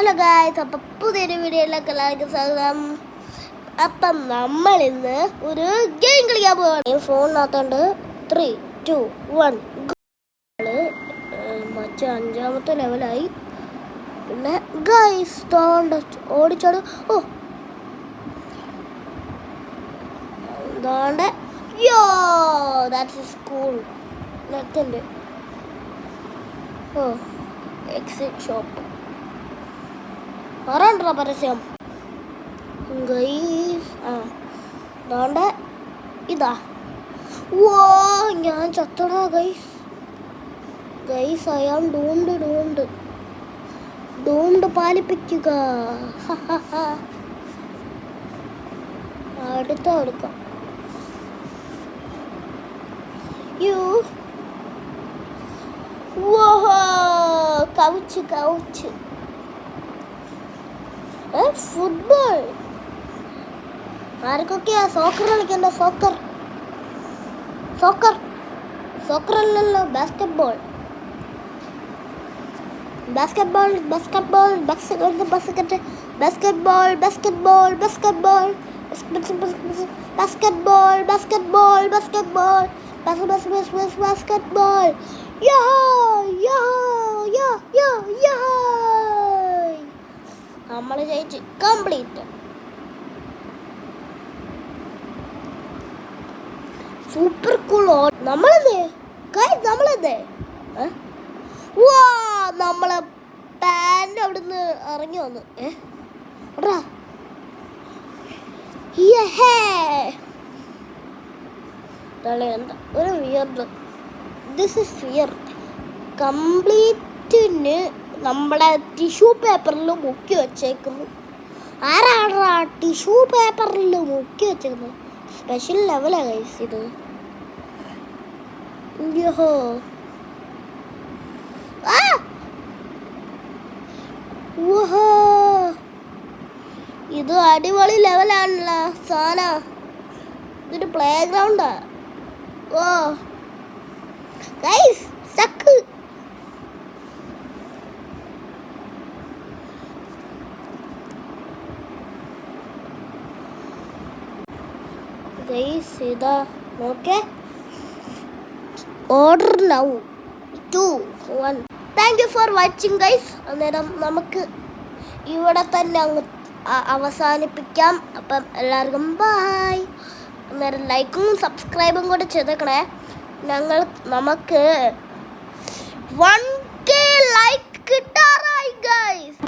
Hello guys, അപ്പം പുതിയൊരു വീഡിയോയിലേക്ക് എല്ലാവർക്കും സ്വാഗതം. അപ്പം നമ്മൾ ഇന്ന് ഒരു ഗെയിം കളിക്കാൻ പോവാണ്. ഫോണിനകത്തോണ്ട് 3, 2, 1 മറ്റ 5ാമത്തെ ലെവലായി. പിന്നെ ഗായ്സ് ഓടിച്ചാട്. ഓ ദാണ്ട് യോ ദാറ്റ്സ് സ്കൂൾ നെറ്റുണ്ട്. ഓ എക്സിറ്റ് ഷോപ്പ് പറയണ്ടോ പരസ്യം ഗൈസ്. ദാണ്ട് ഇതാ. ഓ ഞാൻ ചത്തടാ ഗൈസ്. ഗൈസ് അയാൾ ഡൂണ്ട് പാലിപ്പിക്കുക. അടുത്ത എടുക്കാം. യു ഓഹോ കൗച്ച് ഫുട്ബോൾ. ആർക്കൊക്കെയാ സോക്കർ കളിക്കണ്ട? സോക്കർ അല്ലല്ലോ, ബാസ്കറ്റ്ബോൾ. നമ്മൾ ജയിച്ച് കംപ്ലീറ്റ്. Super cool. നമ്മളല്ലേ നമ്മളെ പാന്റ് അവിടുന്ന് ഇറങ്ങി വന്നു. എന്താ ഒരു വിയർഡ്. This is weird. കംപ്ലീറ്റിന് നമ്മളെ ടിഷ്യൂ പേപ്പറിൽ മുക്കി വെച്ചേക്കുന്നു. ആരാണ് ടിഷ്യൂ പേപ്പറിൽ മുക്കി വെച്ചേക്കുന്നത്? സ്പെഷ്യൽ ലെവലാണ് ഗൈസ് ഇത്. ഇത് അടിപൊളി ലെവലാണല്ലോ സാന. ഇതൊരു പ്ലേ ഗ്രൗണ്ടാ. ഓ ഗൈസ് സ്റ്റക്ക്. ഗൈസ് ഇതാ നോക്കേ. Order now 2, 1. Thank you for watching guys. അന്നേരം നമുക്ക് ഇവിടെ തന്നെ അങ്ങ് അവസാനിപ്പിക്കാം. അപ്പം എല്ലാവർക്കും ബൈ. അന്നേരം ലൈക്കും സബ്സ്ക്രൈബും കൂടെ ചെയ്തേക്കണേ. നമുക്ക് 1K ലൈക്ക് കിട്ടാറായി ഗൈസ്.